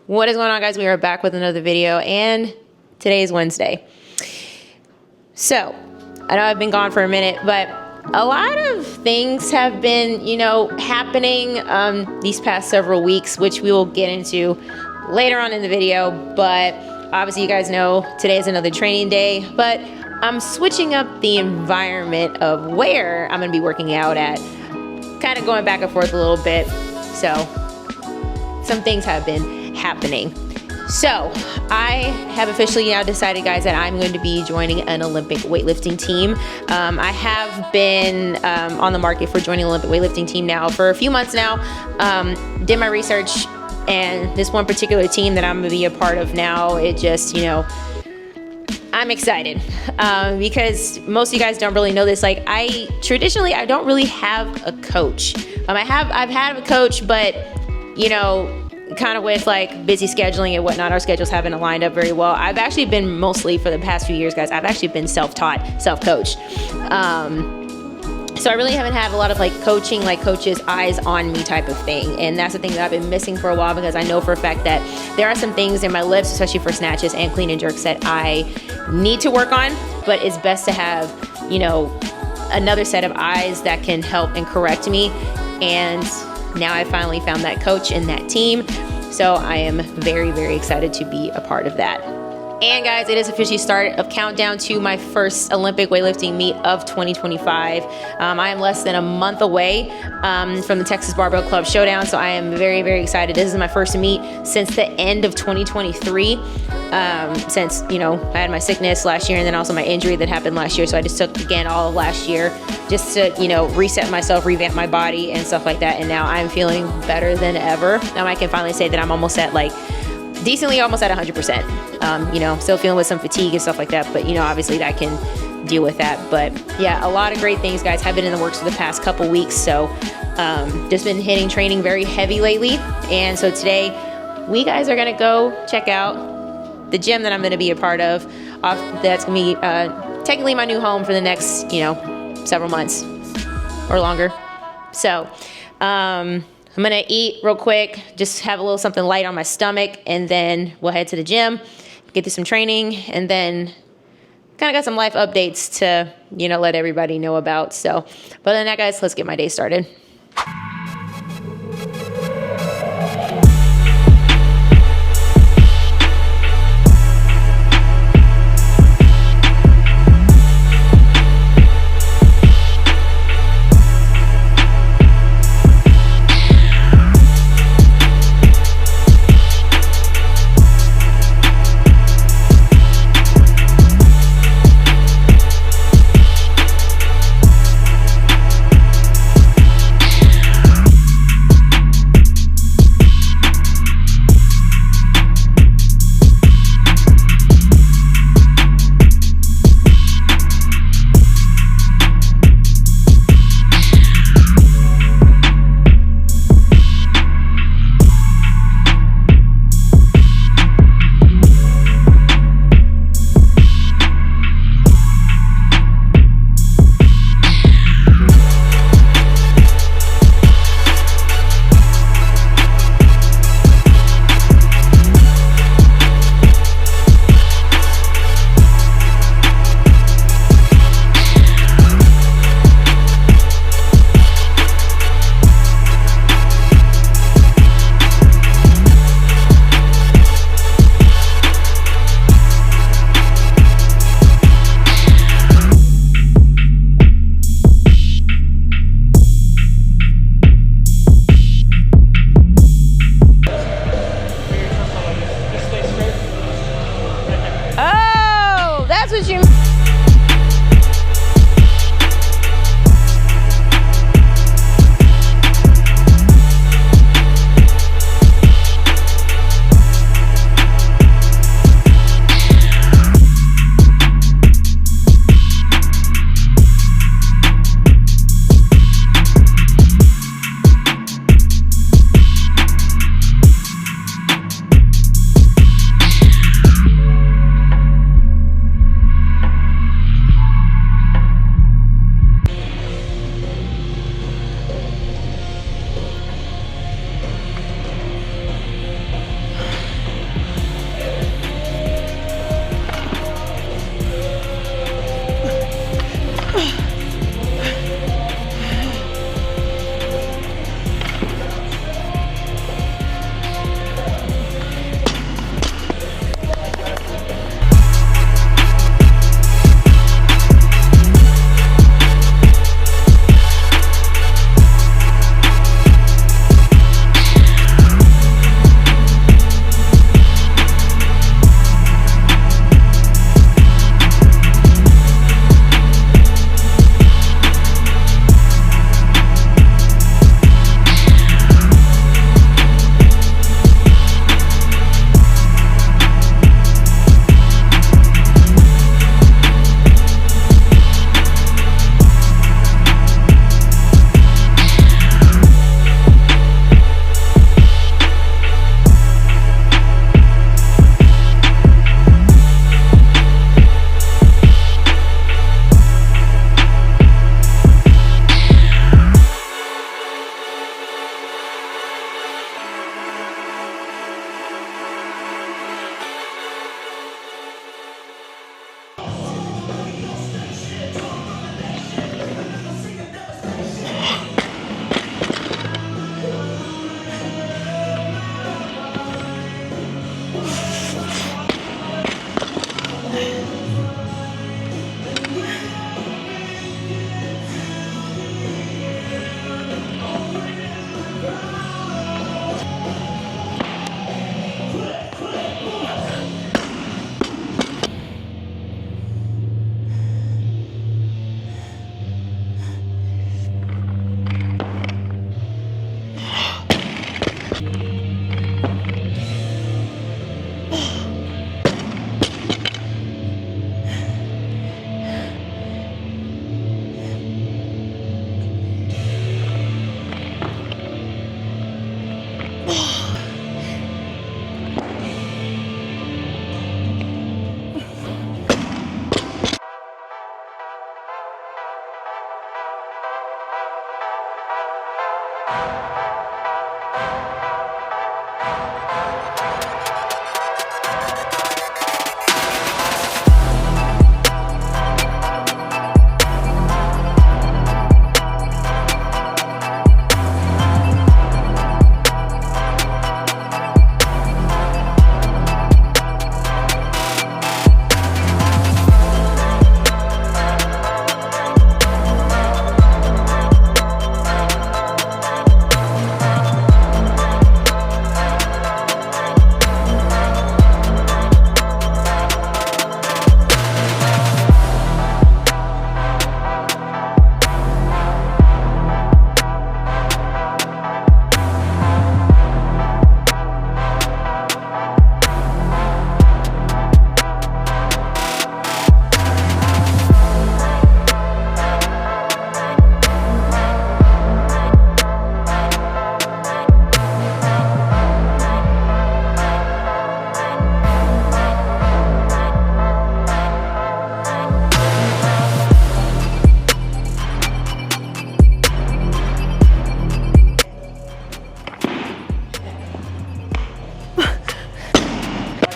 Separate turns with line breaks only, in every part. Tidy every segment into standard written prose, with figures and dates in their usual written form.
What is going on, guys? We are back with another video, and today is Wednesday. So, I know I've been gone for a minute, but a lot of things have been, happening these past several weeks, which we will get into later on in the video. But obviously, you guys know today is another training day, but I'm switching up the environment of where I'm going to be working out at, kind of going back and forth a little bit. So, some things have been happening. So I have officially now decided, guys, that I'm going to be joining an Olympic weightlifting team. I have been on the market for joining an Olympic weightlifting team now for a few months now. Did my research, and this one particular team that I'm going to be a part of now, it just, I'm excited because most of you guys don't really know this. Like, I don't really have a coach. I've had a coach, but kind of with like busy scheduling and whatnot, our schedules haven't aligned up very well. I've actually been mostly, for the past few years, guys, I've actually been self-taught, self-coached. So I really haven't had a lot of like coaching, like coaches' eyes on me type of thing. And that's the thing that I've been missing for a while, because I know for a fact that there are some things in my lifts, especially for snatches and clean and jerks, that I need to work on. But it's best to have, another set of eyes that can help and correct me. And now I finally found that coach and that team. So I am very, very excited to be a part of that. And guys, it is officially start of countdown to my first Olympic weightlifting meet of 2025. I am less than a month away from the Texas Barbell Club Showdown. So I am very, very excited. This is my first meet since the end of 2023. Since, I had my sickness last year and then also my injury that happened last year. So I just took again all of last year just to, reset myself, revamp my body and stuff like that. And now I'm feeling better than ever. Now I can finally say that I'm almost at decently almost at 100%. Still feeling with some fatigue and stuff like that. But, obviously I can deal with that. But yeah, a lot of great things, guys, have been in the works for the past couple weeks. So just been hitting training very heavy lately. And so today we guys are going to go check out the gym that I'm going to be a part of. That's going to be technically my new home for the next, several months or longer. So I'm going to eat real quick, just have a little something light on my stomach, and then we'll head to the gym, get through some training, and then kind of got some life updates to, let everybody know about. So, but other than that, guys, let's get my day started.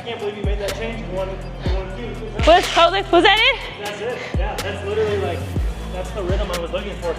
can't believe you made that change in one cue.
Was that it?
That's it. Yeah, that's literally like, that's the rhythm I was looking for.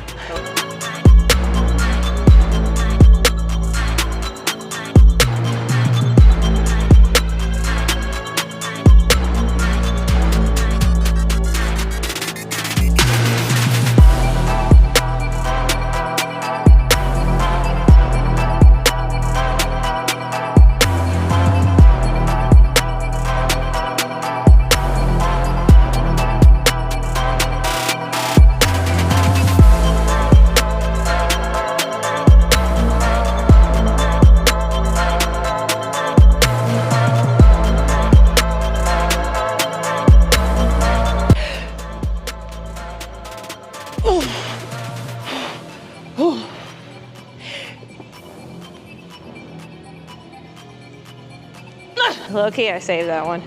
Low key, I saved that one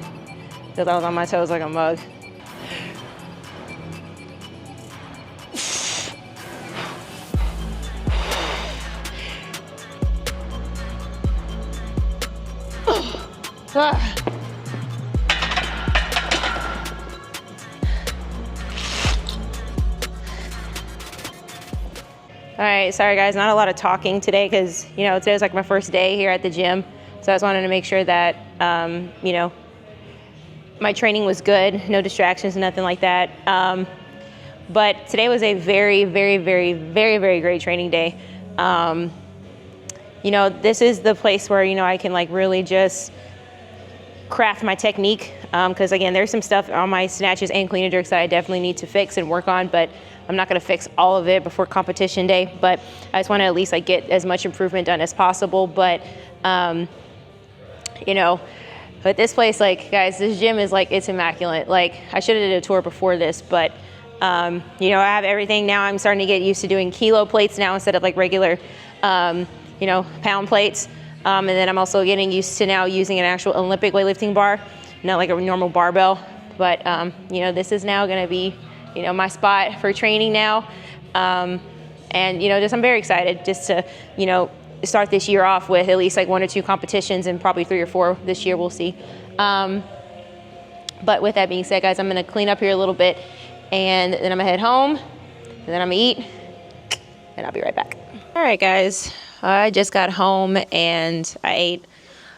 because I was on my toes like a mug. All right, sorry guys, not a lot of talking today because, you know, today's like my first day here at the gym. So I just wanted to make sure that, you know, my training was good, no distractions, nothing like that. But today was a very, very, very, very, very great training day. You know, this is the place where, you know, I can like really just craft my technique. Because again, there's some stuff on my snatches and clean and jerks that I definitely need to fix and work on, but I'm not gonna fix all of it before competition day. But I just wanna at least like get as much improvement done as possible. But, you know, but this place, like, guys, this gym is like, it's immaculate. Like, I should have did a tour before this, but, you know, I have everything now. I'm starting to get used to doing kilo plates now instead of like regular, you know, pound plates. And then I'm also getting used to now using an actual Olympic weightlifting bar, not like a normal barbell. But, you know, this is now gonna be, you know, my spot for training now. And, you know, just I'm very excited just to, you know, start this year off with at least like 1 or 2 competitions and probably 3 or 4 this year, we'll see. But with that being said, guys, I'm gonna clean up here a little bit and then I'm gonna head home and then I'm gonna eat and I'll be right back. All right, guys, I just got home and I ate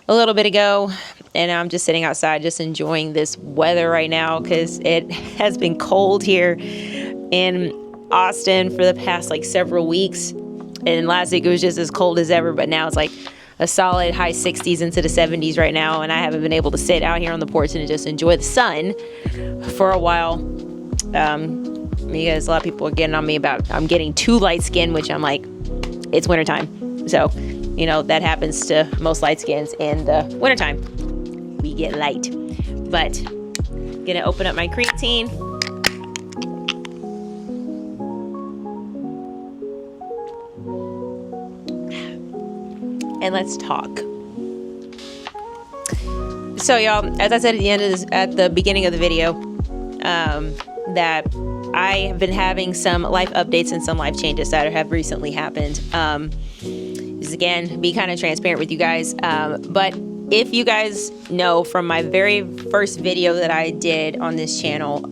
a little bit ago and I'm just sitting outside just enjoying this weather right now because it has been cold here in Austin for the past like several weeks. And last week it was just as cold as ever, but now it's like a solid high 60s into the 70s right now. And I haven't been able to sit out here on the porch and just enjoy the sun for a while. Because a lot of people are getting on me about I'm getting too light skinned, which I'm like, it's wintertime. So, you know, that happens to most light skins in the wintertime. We get light. But gonna open up my creatine. And let's talk. So y'all, as I said at the beginning of the video, that I have been having some life updates and some life changes that have recently happened. Just again, be kind of transparent with you guys. But if you guys know from my very first video that I did on this channel,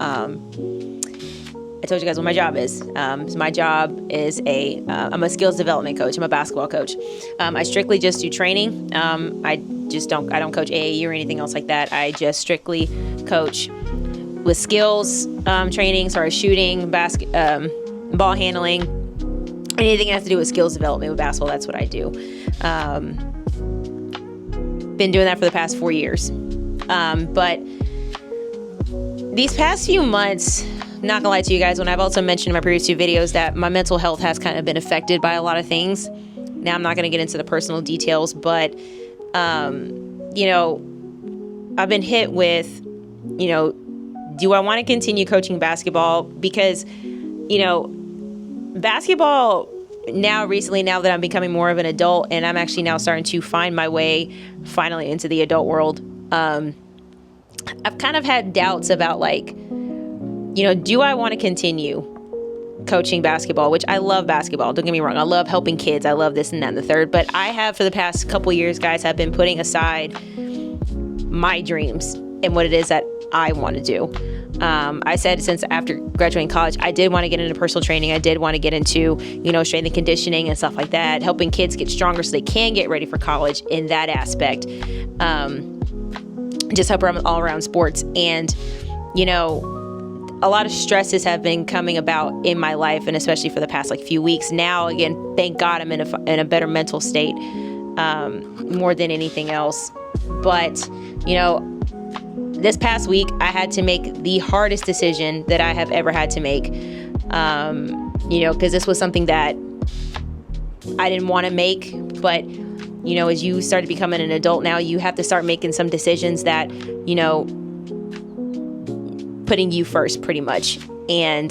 I told you guys what my job is. So my job is I'm a skills development coach. I'm a basketball coach. I strictly just do training. I don't coach AAU or anything else like that. I just strictly coach with skills training, so shooting, ball handling, anything that has to do with skills development with basketball. That's what I do. Been doing that for the past 4 years. But these past few months, not gonna lie to you guys, when I've also mentioned in my previous 2 videos that my mental health has kind of been affected by a lot of things. Now I'm not gonna get into the personal details, but you know, I've been hit with, you know, do I want to continue coaching basketball? Because, you know, basketball now that I'm becoming more of an adult and I'm actually now starting to find my way finally into the adult world, I've kind of had doubts about like, you know, do I want to continue coaching basketball, which I love basketball. Don't get me wrong. I love helping kids. I love this and that and the third. But I have for the past couple years, guys, have been putting aside my dreams and what it is that I want to do. I said since after graduating college, I did want to get into personal training. I did want to get into, strength and conditioning and stuff like that, helping kids get stronger so they can get ready for college in that aspect. Just help around all around sports. And, a lot of stresses have been coming about in my life, and especially for the past few weeks. Now, again, thank God I'm in a better mental state, more than anything else. But, this past week, I had to make the hardest decision that I have ever had to make, because this was something that I didn't want to make. But, as you start becoming an adult now, you have to start making some decisions that, putting you first pretty much. And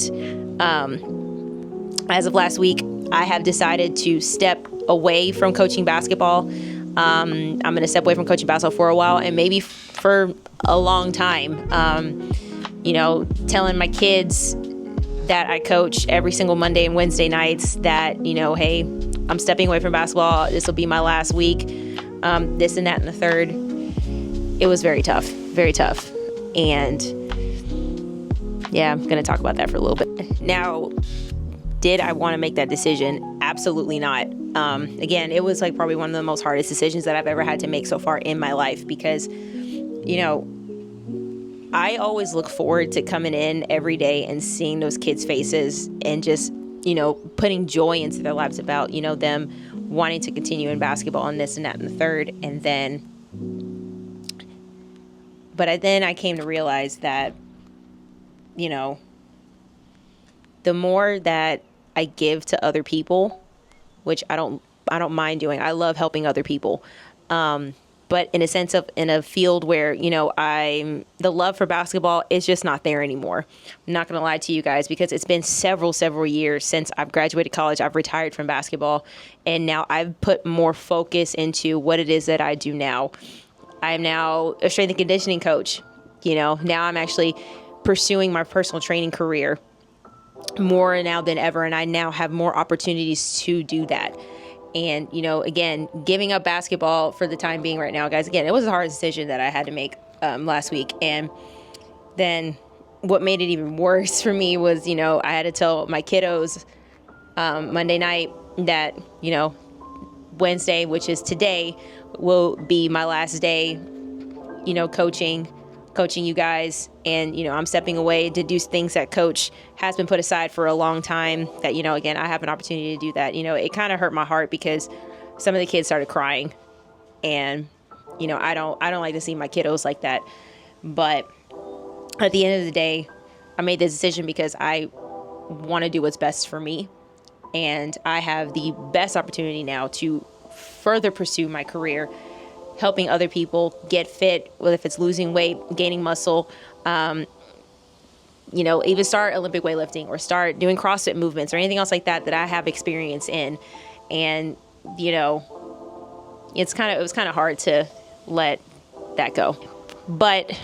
as of last week, I have decided to step away from coaching basketball. I'm going to step away from coaching basketball for a while, and maybe for a long time. Telling my kids that I coach every single Monday and Wednesday nights that, hey, I'm stepping away from basketball. This will be my last week. This and that and the third. It was very tough, very tough. And yeah, I'm going to talk about that for a little bit. Now, did I want to make that decision? Absolutely not. Again, it was probably one of the most hardest decisions that I've ever had to make so far in my life, because, I always look forward to coming in every day and seeing those kids' faces and just, putting joy into their lives about, them wanting to continue in basketball and this and that and the third. And then, but then I came to realize that, the more that I give to other people, which I don't mind doing. I love helping other people. But in a field where, the love for basketball is just not there anymore. I'm not going to lie to you guys, because it's been several years since I've graduated college. I've retired from basketball, and now I've put more focus into what it is that I do now. I'm now a strength and conditioning coach. Now I'm actually pursuing my personal training career more now than ever, and I now have more opportunities to do that. And, again, giving up basketball for the time being right now, guys, again, it was a hard decision that I had to make last week. And then what made it even worse for me was, I had to tell my kiddos Monday night that, Wednesday, which is today, will be my last day, coaching you guys. And, I'm stepping away to do things that coach has been put aside for a long time that, again, I have an opportunity to do that. It kind of hurt my heart because some of the kids started crying, and, I don't like to see my kiddos like that. But at the end of the day, I made this decision because I want to do what's best for me. And I have the best opportunity now to further pursue my career, helping other people get fit, whether if it's losing weight, gaining muscle, even start Olympic weightlifting or start doing CrossFit movements or anything else like that I have experience in. And, it was kind of hard to let that go. But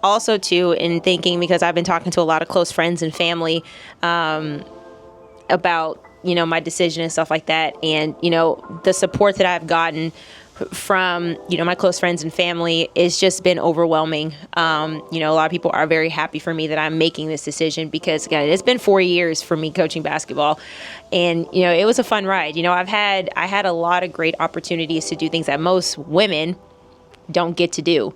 also too, in thinking, because I've been talking to a lot of close friends and family, about, my decision and stuff like that. And, the support that I've gotten from, my close friends and family, it's just been overwhelming. A lot of people are very happy for me that I'm making this decision, because again, it's been 4 years for me coaching basketball, and, it was a fun ride. I had a lot of great opportunities to do things that most women don't get to do.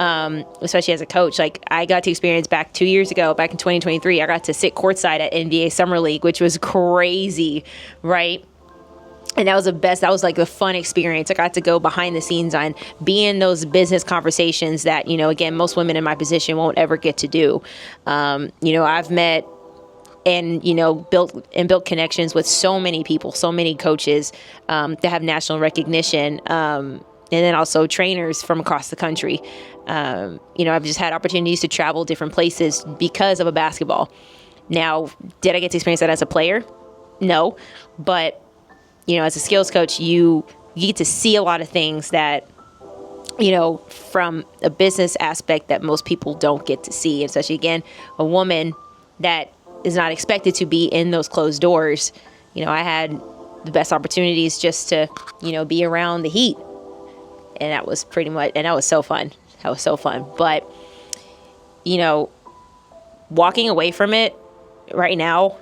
Especially as a coach. I got to experience back 2 years ago, back in 2023, I got to sit courtside at NBA Summer League, which was crazy, right? And that was the best. That was the fun experience. I got to go behind the scenes on be in those business conversations that, again, most women in my position won't ever get to do. I've met and, built connections with so many people, so many coaches that have national recognition. And then also trainers from across the country. I've just had opportunities to travel different places because of a basketball. Now, did I get to experience that as a player? No. But, as a skills coach, you get to see a lot of things that, from a business aspect that most people don't get to see. Especially, again, a woman that is not expected to be in those closed doors. I had the best opportunities just to, be around the heat. And that was pretty much, and that was so fun. That was so fun. But, you know, walking away from it right now,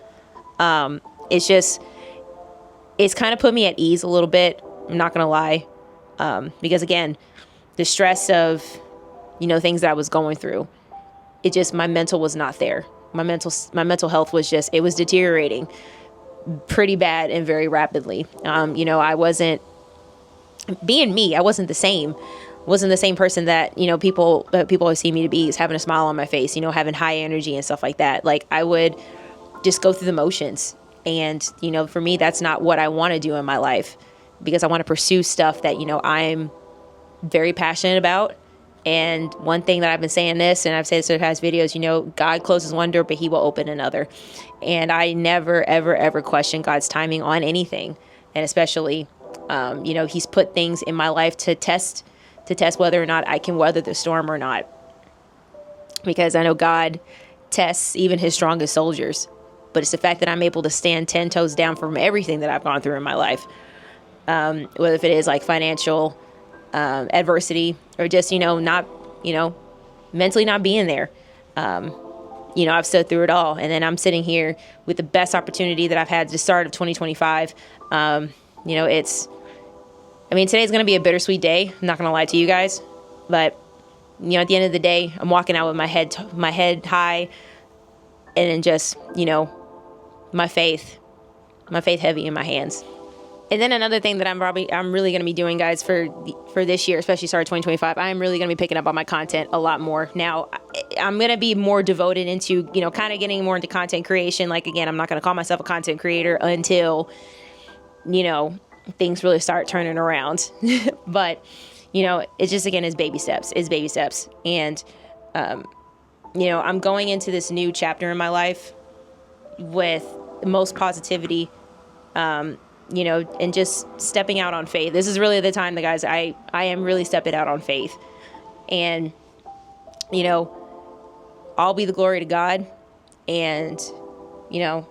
it's kind of put me at ease a little bit. I'm not going to lie. Because again, the stress of, you know, things that I was going through, my mental was not there. My mental health was it was deteriorating pretty bad and very rapidly. You know, I wasn't being me. I wasn't the same person that, you know, people always see me to be, is having a smile on my face, you know, having high energy and stuff like that. Like, I would just go through the motions. And, you know, for me, that's not what I want to do in my life, because I want to pursue stuff that, you know, I'm very passionate about. And one thing that I've been saying this, and I've said this in past videos, you know, God closes one door, but he will open another. And I never, ever, ever question God's timing on anything. And especially, you know, he's put things in my life to test whether or not I can weather the storm or not. Because I know God tests even his strongest soldiers. But it's the fact that I'm able to stand 10 toes down from everything that I've gone through in my life. Whether if it is like financial adversity, or just, you know, not, you know, mentally not being there. You know, I've stood through it all. And then I'm sitting here with the best opportunity that I've had at the start of 2025. You know, today's going to be a bittersweet day. I'm not going to lie to you guys. But, you know, at the end of the day, I'm walking out with my head high, and then just, you know, my faith heavy in my hands. And then another thing that I'm really going to be doing, guys, for this year, especially start of 2025, I'm really going to be picking up on my content a lot more. Now, I'm going to be more devoted into, you know, kind of getting more into content creation. Like, again, I'm not going to call myself a content creator until, you know, things really start turning around. But, you know, it's just, again, it's baby steps. And, you know, I'm going into this new chapter in my life with the most positivity, you know, and just stepping out on faith. This is really the time that, guys, I am really stepping out on faith. And, you know, all be the glory to God. And, you know,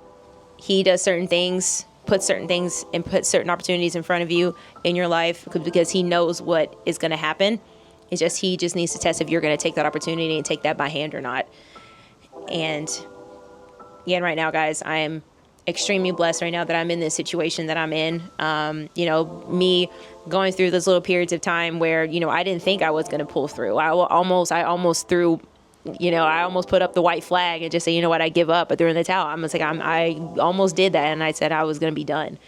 he does certain things, puts certain things and puts certain opportunities in front of you in your life, because he knows what is going to happen. It's just, he just needs to test if you're going to take that opportunity and take that by hand or not. And again, right now, guys, I am extremely blessed right now that I'm in this situation that I'm in. You know, me going through those little periods of time where, you know, I didn't think I was going to pull through. I almost threw, you know, I almost put up the white flag and just say, you know what, I give up. I threw in the towel. I almost did that. And I said I was going to be done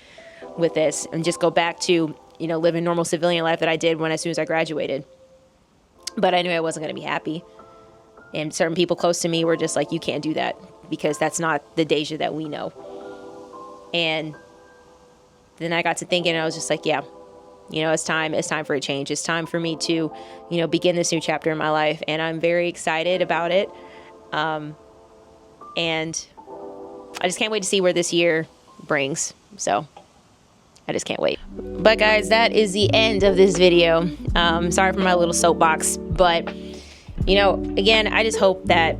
with this and just go back to, you know, living normal civilian life that I did as soon as I graduated. But I knew I wasn't going to be happy. And certain people close to me were just like, you can't do that, because that's not the Deja that we know. And then I got to thinking, and I was just like, yeah, you know, it's time for a change. It's time for me to, you know, begin this new chapter in my life. And I'm very excited about it. And I just can't wait to see where this year brings. So I just can't wait. But guys, that is the end of this video. Sorry for my little soapbox, but, you know, again, I just hope that,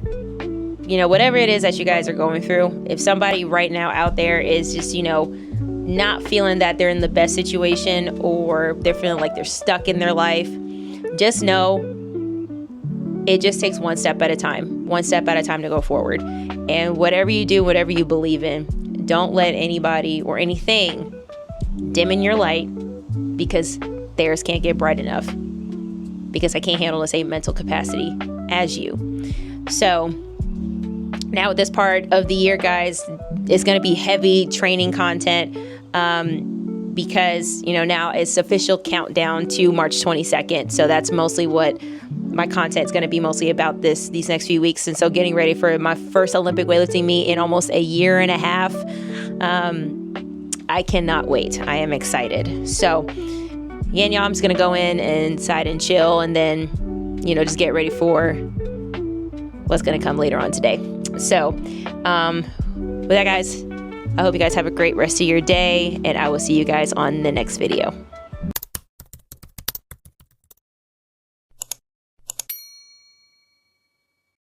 you know, whatever it is that you guys are going through, if somebody right now out there is just, you know, not feeling that they're in the best situation, or they're feeling like they're stuck in their life, just know it just takes one step at a time to go forward. And whatever you do, whatever you believe in, don't let anybody or anything dim in your light, because theirs can't get bright enough, because I can't handle the same mental capacity as you. So now at this part of the year, guys, it's going to be heavy training content, because, you know, now it's official countdown to March 22nd. So that's mostly what my content is going to be mostly about these next few weeks. And so getting ready for my first Olympic weightlifting meet in almost a year and a half. I cannot wait. I am excited. So yeah, y'all, I'm just going to go inside and chill, and then, you know, just get ready for what's going to come later on today. So with that, guys, I hope you guys have a great rest of your day, and I will see you guys on the next video.